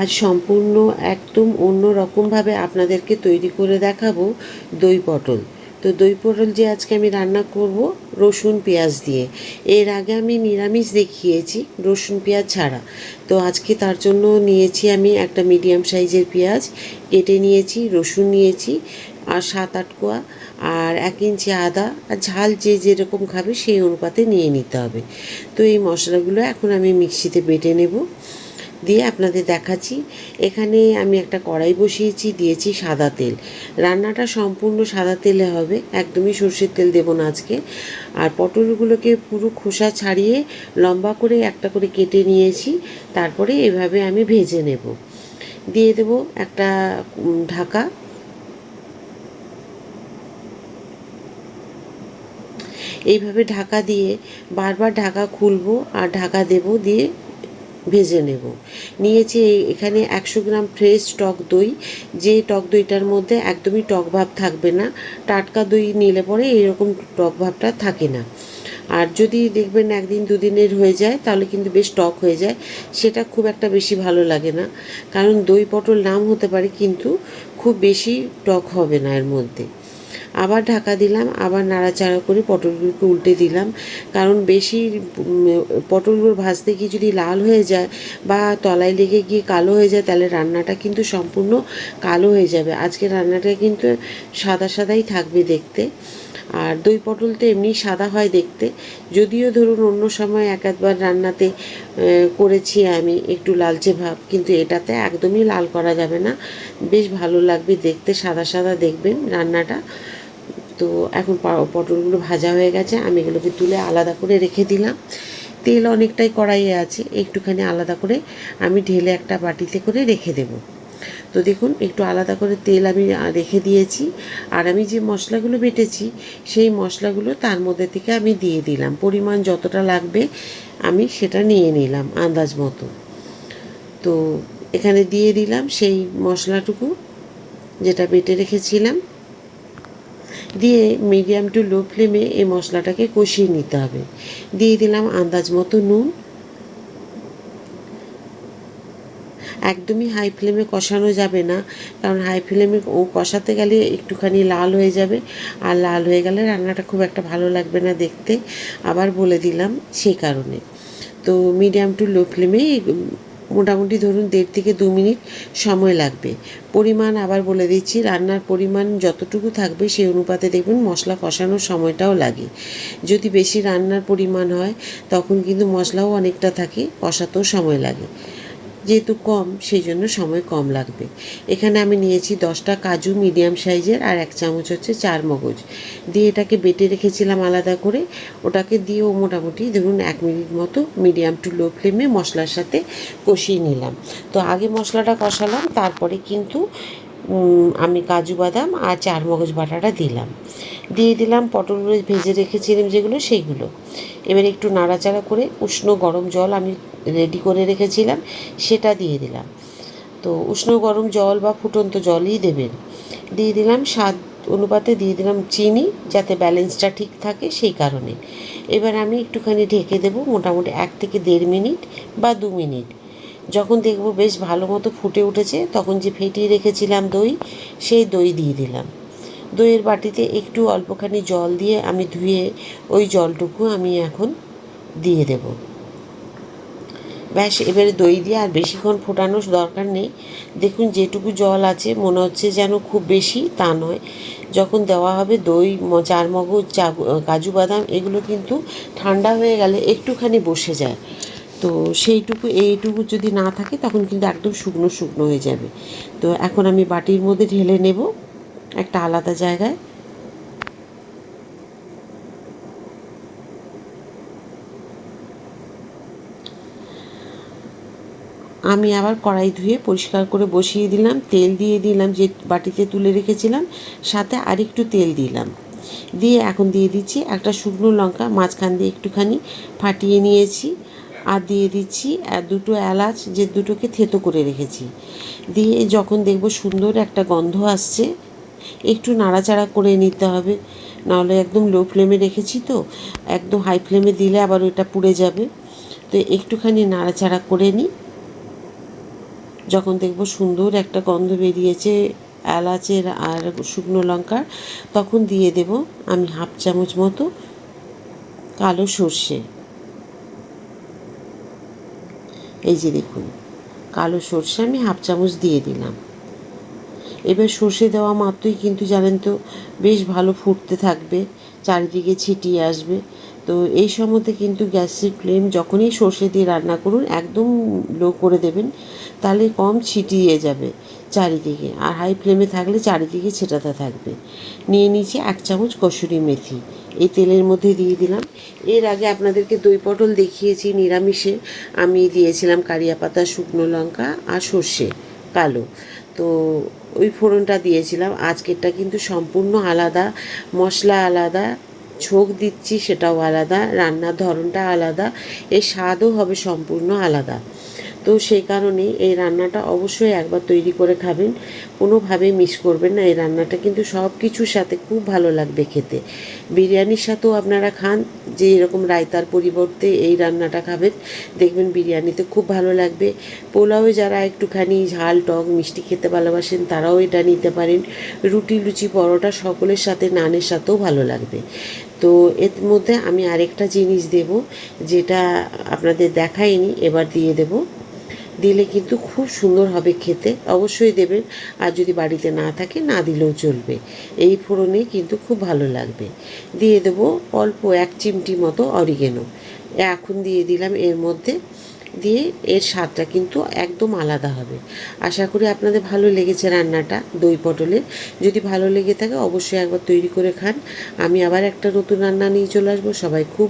আজ সম্পূর্ণ একদম অন্য রকমভাবে আপনাদেরকে তৈরি করে দেখাবো দই পটল। তো দই পটল যে আজকে আমি রান্না করব রসুন পেঁয়াজ দিয়ে। এর আগে আমি নিরামিষ দেখিয়েছি রসুন পেঁয়াজ ছাড়া। তো আজকে তার জন্য নিয়েছি আমি একটা মিডিয়াম সাইজের পেঁয়াজ কেটে নিয়েছি, রসুন নিয়েছি আর 7-8 কোয়া, আর 1 ইঞ্চি আদা, আর ঝাল যে যেরকম খাবে সেই অনুপাতে নিয়ে নিতে হবে। তো এই মশলাগুলো এখন আমি মিক্সিতে বেটে নেব, দিয়ে আপনাদের দেখাচ্ছি। এখানে আমি একটা কড়াই বসিয়েছি, দিয়েছি সাদা তেল। রান্নাটা সম্পূর্ণ সাদা তেলে হবে, একদমই সর্ষের তেল দেবো না আজকে। আর পটলগুলোকে পুরো খোসা ছাড়িয়ে লম্বা করে একটা করে কেটে নিয়েছি, তারপরে এভাবে আমি ভেজে নেব। দিয়ে দেব একটা ঢাকা। এইভাবে ঢাকা দিয়ে বারবার ঢাকা খুলবো আর ঢাকা দেব, দিয়ে ভেজে নেব। নিয়েছি এখানে 100 গ্রাম ফ্রেশ টক দই। যে টক দইটার মধ্যে একদমই টক ভাব থাকবে না। টাটকা দই নিলে পরে এরকম টক ভাবটা থাকে না। আর যদি দেখবেন 1 দিন 2 দিনের হয়ে যায় তাহলে কিন্তু বেশ টক হয়ে যায়, সেটা খুব একটা বেশি ভালো লাগে না। কারণ দই পটল নাম হতে পারে কিন্তু খুব বেশি টক হবে না এর মধ্যে। আবার ঢাকা দিলাম, আবার নাড়াচাড়া করে পটলগুলোকে উল্টে দিলাম। কারণ বেশি পটলগুলো ভাজতে গিয়ে যদি লাল হয়ে যায় বা তলায় লেগে গিয়ে কালো হয়ে যায় তাহলে রান্নাটা কিন্তু সম্পূর্ণ কালো হয়ে যাবে। আজকের রান্নাটা কিন্তু সাদা সাদাই থাকবে দেখতে। আর দই পটল তো এমনি সাদা হয় দেখতে, যদিও ধরুন অন্য সময় এক আধবার রান্নাতে করেছি আমি একটু লালচে ভাব, কিন্তু এটাতে একদমই লাল করা যাবে না, বেশ ভালো লাগবে দেখতে, সাদা সাদা দেখবেন রান্নাটা। তো এখন পটলগুলো ভাজা হয়ে গেছে, আমি এগুলোকে তুলে আলাদা করে রেখে দিলাম। তেল অনেকটাই কড়াইয়ে আছে, একটুখানি আলাদা করে আমি ঢেলে একটা বাটিতে করে রেখে দেব। তো দেখুন একটু আলাদা করে তেল আমি রেখে দিয়েছি। আর আমি যে মশলাগুলো বেটেছি সেই মশলাগুলো তার মধ্যে থেকে আমি দিয়ে দিলাম, পরিমাণ যতটা লাগবে আমি সেটা নিয়ে নিলাম আন্দাজ মতো। তো এখানে দিয়ে দিলাম সেই মশলাটুকু যেটা বেটে রেখেছিলাম, দিয়ে মিডিয়াম টু লো ফ্লেমে এই মশলাটাকে কষিয়ে নিতে হবে। দিয়ে দিলাম আন্দাজ মতো নুন। একদমই হাই ফ্লেমে কষানো যাবে না, কারণ হাই ফ্লেমে কষাতে গেলে একটুখানি লাল হয়ে যাবে, আর লাল হয়ে গেলে রান্নাটা খুব একটা ভালো লাগবে না দেখতে, আবার বলে দিলাম সেই কারণে। তো মিডিয়াম টু লো ফ্লেমেই মোটামুটি ধরুন 1.5 থেকে 2 মিনিট সময় লাগবে। পরিমাণ আবার বলে দিচ্ছি, রান্নার পরিমাণ যতটুকু থাকবে সেই অনুপাতে দেখবেন মশলা কষানোর সময়টাও লাগে। যদি বেশি রান্নার পরিমাণ হয় তখন কিন্তু মশলাও অনেকটা থাকে, কষাতেও সময় লাগে। যেহেতু কম সেই জন্য সময় কম লাগবে। এখানে আমি নিয়েছি 10টা কাজু মিডিয়াম সাইজের, আর 1 চামচ হচ্ছে 4 মগজ, দিয়ে এটাকে বেটে রেখেছিলাম আলাদা করে। ওটাকে দিয়েও মোটামুটি ধরুন 1 মিনিট মতো মিডিয়াম টু লো ফ্লেমে মশলার সাথে কষিয়ে নিলাম। তো আগে মশলাটা কষালাম, তারপরে কিন্তু আমি কাজু বাদাম আর 4 মগজ বাটাটা দিলাম। দিয়ে দিলাম পটলগুলো ভেজে রেখেছিলাম যেগুলো সেইগুলো। এবার একটু নাড়াচাড়া করে উষ্ণ গরম জল আমি রেডি করে রেখেছিলাম সেটা দিয়ে দিলাম। তো উষ্ণ গরম জল বা ফুটন্ত জলই দেবেন। দিয়ে দিলাম স্বাদ অনুপাতে, দিয়ে দিলাম চিনি, যাতে ব্যালেন্সটা ঠিক থাকে সেই কারণে। এবার আমি একটুখানি ঢেকে দেবো মোটামুটি 1 থেকে 1.5 মিনিট বা 2 মিনিট। যখন দেখবো বেশ ভালো মতো ফুটে উঠেছে তখন যে ফেটিয়ে রেখেছিলাম দই, সেই দই দিয়ে দিলাম। দইয়ের বাটিতে একটু অল্পখানি জল দিয়ে আমি ধুয়ে ওই জলটুকু আমি এখন দিয়ে দেব। ব্যাস, এবারে দই দিয়ে আর বেশিক্ষণ ফোটানোর দরকার নেই। দেখুন যেটুকু জল আছে মনে হচ্ছে যেন খুব বেশি, তা নয়। যখন দেওয়া হবে দই, 4 মগজ, কাজু বাদাম এগুলো কিন্তু ঠান্ডা হয়ে গেলে একটুখানি বসে যায়। তো এইটুকু যদি না থাকে তখন কিন্তু একদম শুকনো শুকনো হয়ে যাবে। তো এখন আমি বাটির মধ্যে ঢেলে নেব একটা আলাদা জায়গায়। আমি আবার কড়াই ধুয়ে পরিষ্কার করে বসিয়ে দিলাম, তেল দিয়ে দিলাম যে বাটিতে তুলে রেখেছিলাম, সাথে আরেকটু তেল দিলাম। দিয়ে এখন দিয়ে দিচ্ছি একটা শুকনো লঙ্কা মাঝখান দিয়ে একটুখানি ফাটিয়ে নিয়েছি, আর দিয়ে দিচ্ছি 2টো এলাচ যে দুটোকে থেতো করে রেখেছি। দিয়ে যখন দেখব সুন্দর একটা গন্ধ আসছে একটু নাড়াচাড়া করে নিতে হবে, নাহলে একদম লো ফ্লেমে রেখেছি, তো একদম হাই ফ্লেমে দিলে আবার ওটা পুড়ে যাবে। তো একটুখানি নাড়াচাড়া করে নিই। যখন দেখব সুন্দর একটা গন্ধ বেরিয়েছে এলাচের আর শুকনো লঙ্কার, তখন দিয়ে দেব আমি হাফ চামচ মতো কালো সর্ষে। এই যে দেখুন, কালো সর্ষে আমি হাফ চামচ দিয়ে দিলাম। এবার সর্ষে দেওয়া মাত্রই কিন্তু জানেন তো বেশ ভালো ফুটতে থাকবে, চারিদিকে ছিটিয়ে আসবে। তো এই সময়তে কিন্তু গ্যাসের ফ্লেম যখনই সর্ষে দিয়ে রান্না করুন একদম লো করে দেবেন, তাহলে কম ছিটিয়ে যাবে চারিদিকে, আর হাই ফ্লেমে থাকলে চারিদিকে ছেটাতে থাকবে। নিয়ে নিচে 1 চামচ কসুরি মেথি এই তেলের মধ্যে দিয়ে দিলাম। এর আগে আপনাদেরকে দই পটল দেখিয়েছি নিরামিষে, আমি দিয়েছিলাম কারিয়া পাতা, শুকনো লঙ্কা আর সর্ষে কালো। তো ওই ফোড়নটা দিয়েছিলাম। আজকেরটা কিন্তু সম্পূর্ণ আলাদা, মশলা আলাদা, ঝোঁক দিচ্ছি সেটাও আলাদা, রান্নার ধরনটা আলাদা, এর স্বাদও হবে সম্পূর্ণ আলাদা। তো সেই কারণেই এই রান্নাটা অবশ্যই একবার তৈরি করে খাবেন, কোনোভাবেই মিস করবেন না। এই রান্নাটা কিন্তু সব কিছুর সাথে খুব ভালো লাগবে খেতে। বিরিয়ানির সাথেও আপনারা খান, যে এরকম রায়তার পরিবর্তে এই রান্নাটা খাবেন, দেখবেন বিরিয়ানিতে খুব ভালো লাগবে। পোলাওয়ে যারা একটুখানি ঝাল টক মিষ্টি খেতে ভালোবাসেন তারাও এটা নিতে পারেন। রুটি লুচি পরোটা সকলের সাথে, নানের সাথেও ভালো লাগবে। তো এর মধ্যে আমি আরেকটা জিনিস দেব, যেটা আপনাদের দেখাইনি, এবার দিয়ে দেব। দিলে কিন্তু খুব সুন্দর হবে খেতে, অবশ্যই দেবেন। আর যদি বাড়িতে না থাকে না দিলেও চলবে, এই ফোড়নে কিন্তু খুব ভালো লাগবে। দিয়ে দেবো অল্প 1 চিমটি মতো অরিগেনো, এখন দিয়ে দিলাম এর মধ্যে। দিয়ে এর স্বাদটা কিন্তু একদম আলাদা হবে। আশা করি আপনাদের ভালো লেগেছে রান্নাটা দই পটলের। যদি ভালো লেগে থাকে অবশ্যই একবার তৈরি করে খান। আমি আবার একটা নতুন রান্না নিয়ে চলে আসবো। সবাই খুব